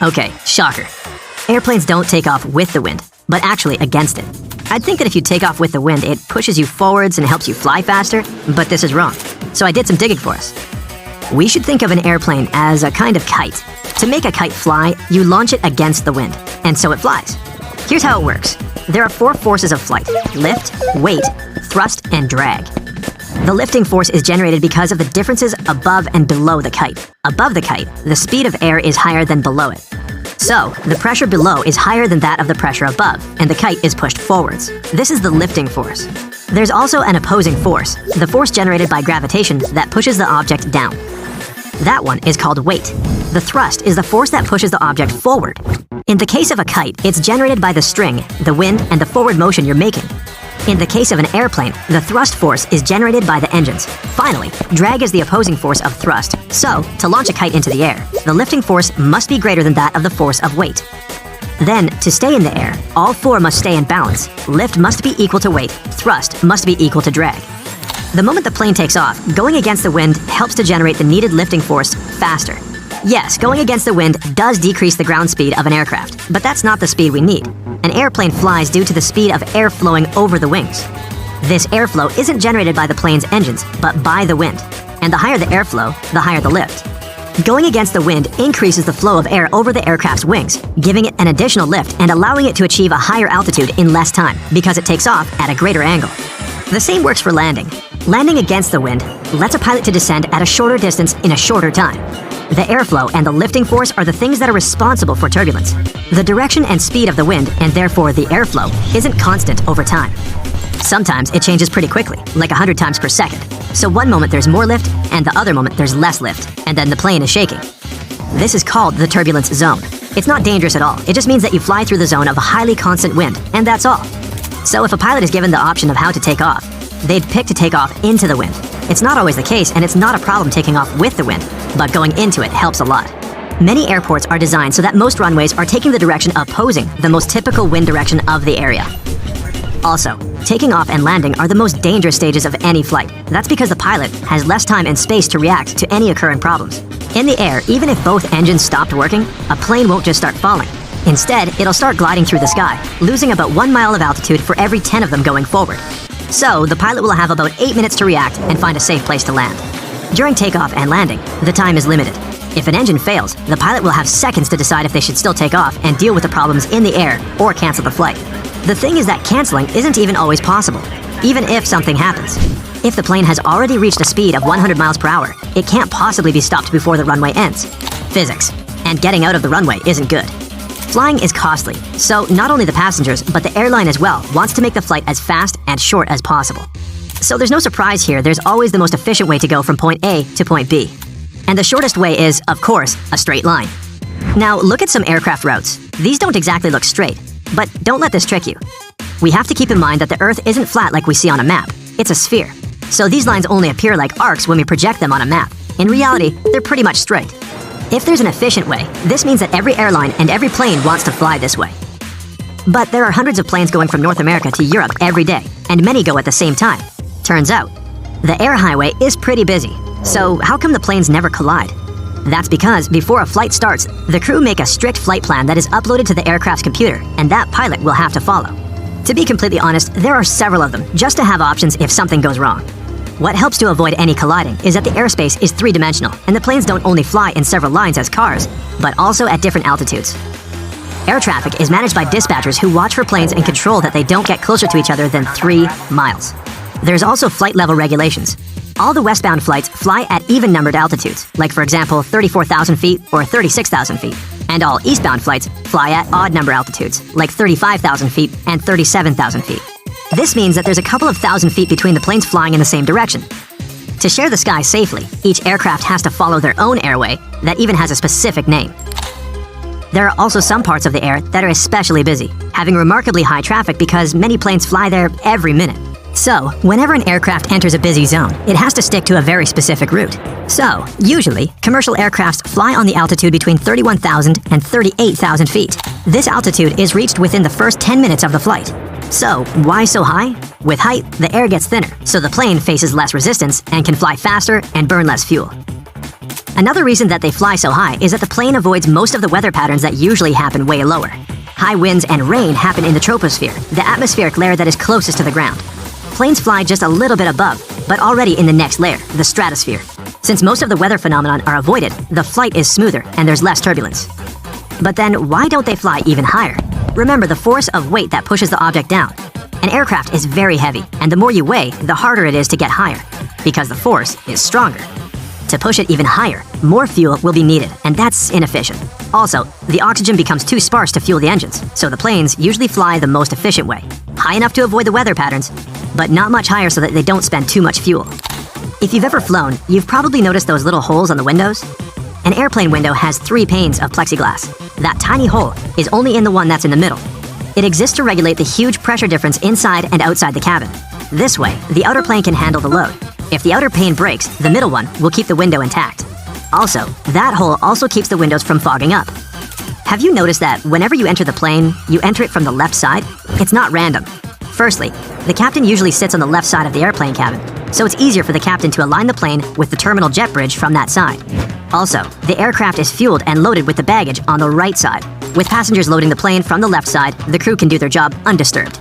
Okay, shocker. Airplanes don't take off with the wind, but actually against it. I'd think that if you take off with the wind, it pushes you forwards and helps you fly faster, but this is wrong. So I did some digging for us. We should think of an airplane as a kind of kite. To make a kite fly, you launch it against the wind, and so it flies. Here's how it works. There are 4 forces of flight: lift, weight, thrust, and drag. The lifting force is generated because of the differences above and below the kite. Above the kite, the speed of air is higher than below it. So, the pressure below is higher than that of the pressure above, and the kite is pushed forwards. This is the lifting force. There's also an opposing force, the force generated by gravitation that pushes the object down. That one is called weight. The thrust is the force that pushes the object forward. In the case of a kite, it's generated by the string, the wind, and the forward motion you're making. In the case of an airplane, the thrust force is generated by the engines. Finally, drag is the opposing force of thrust. So, to launch a kite into the air, the lifting force must be greater than that of the force of weight. Then, to stay in the air, all 4 must stay in balance. Lift must be equal to weight, thrust must be equal to drag. The moment the plane takes off, going against the wind helps to generate the needed lifting force faster. Yes, going against the wind does decrease the ground speed of an aircraft, but that's not the speed we need. An airplane flies due to the speed of air flowing over the wings. This airflow isn't generated by the plane's engines, but by the wind. And the higher the airflow, the higher the lift. Going against the wind increases the flow of air over the aircraft's wings, giving it an additional lift and allowing it to achieve a higher altitude in less time, because it takes off at a greater angle. The same works for landing. Landing against the wind lets a pilot to descend at a shorter distance in a shorter time. The airflow and the lifting force are the things that are responsible for turbulence. The direction and speed of the wind, and therefore the airflow, isn't constant over time. Sometimes it changes pretty quickly, like 100 times per second. So one moment there's more lift, and the other moment there's less lift, and then the plane is shaking. This is called the turbulence zone. It's not dangerous at all. It just means that you fly through the zone of a highly constant wind, and that's all. So if a pilot is given the option of how to take off, they'd pick to take off into the wind. It's not always the case, and it's not a problem taking off with the wind, but going into it helps a lot. Many airports are designed so that most runways are taking the direction opposing the most typical wind direction of the area. Also, taking off and landing are the most dangerous stages of any flight. That's because the pilot has less time and space to react to any occurring problems. In the air, even if both engines stopped working, a plane won't just start falling. Instead, it'll start gliding through the sky, losing about 1 mile of altitude for every 10 of them going forward. So, the pilot will have about 8 minutes to react and find a safe place to land. During takeoff and landing, the time is limited. If an engine fails, the pilot will have seconds to decide if they should still take off and deal with the problems in the air or cancel the flight. The thing is that canceling isn't even always possible, even if something happens. If the plane has already reached a speed of 100 miles per hour, it can't possibly be stopped before the runway ends. Physics. And getting out of the runway isn't good. Flying is costly, so not only the passengers, but the airline as well wants to make the flight as fast and short as possible. So there's no surprise here, there's always the most efficient way to go from point A to point B. And the shortest way is, of course, a straight line. Now, look at some aircraft routes. These don't exactly look straight, but don't let this trick you. We have to keep in mind that the Earth isn't flat like we see on a map. It's a sphere. So these lines only appear like arcs when we project them on a map. In reality, they're pretty much straight. If there's an efficient way, this means that every airline and every plane wants to fly this way. But there are hundreds of planes going from North America to Europe every day, and many go at the same time. Turns out, the air highway is pretty busy. So how come the planes never collide? That's because before a flight starts, the crew make a strict flight plan that is uploaded to the aircraft's computer, and that pilot will have to follow. To be completely honest, there are several of them, just to have options if something goes wrong. What helps to avoid any colliding is that the airspace is three-dimensional, and the planes don't only fly in several lines as cars, but also at different altitudes. Air traffic is managed by dispatchers who watch for planes and control that they don't get closer to each other than 3 miles. There's also flight level regulations. All the westbound flights fly at even-numbered altitudes, like for example 34,000 feet or 36,000 feet. And all eastbound flights fly at odd-number altitudes, like 35,000 feet and 37,000 feet. This means that there's a couple of thousand feet between the planes flying in the same direction. To share the sky safely, each aircraft has to follow their own airway that even has a specific name. There are also some parts of the air that are especially busy, having remarkably high traffic because many planes fly there every minute. So, whenever an aircraft enters a busy zone, it has to stick to a very specific route. So, usually, commercial aircrafts fly on the altitude between 31,000 and 38,000 feet. This altitude is reached within the first 10 minutes of the flight. So, why so high? With height, the air gets thinner, so the plane faces less resistance and can fly faster and burn less fuel. Another reason that they fly so high is that the plane avoids most of the weather patterns that usually happen way lower. High winds and rain happen in the troposphere, the atmospheric layer that is closest to the ground. Planes fly just a little bit above, but already in the next layer, the stratosphere. Since most of the weather phenomena are avoided, the flight is smoother and there's less turbulence. But then, why don't they fly even higher? Remember the force of weight that pushes the object down. An aircraft is very heavy, and the more you weigh, the harder it is to get higher, because the force is stronger. To push it even higher, more fuel will be needed, and that's inefficient. Also, the oxygen becomes too sparse to fuel the engines, so the planes usually fly the most efficient way. High enough to avoid the weather patterns, but not much higher so that they don't spend too much fuel. If you've ever flown, you've probably noticed those little holes on the windows. An airplane window has 3 panes of plexiglass. That tiny hole is only in the one that's in the middle. It exists to regulate the huge pressure difference inside and outside the cabin. This way, the outer plane can handle the load. If the outer pane breaks, the middle one will keep the window intact. Also, that hole also keeps the windows from fogging up. Have you noticed that whenever you enter the plane, you enter it from the left side? It's not random. Firstly, the captain usually sits on the left side of the airplane cabin, so it's easier for the captain to align the plane with the terminal jet bridge from that side. Also, the aircraft is fueled and loaded with the baggage on the right side. With passengers loading the plane from the left side, the crew can do their job undisturbed.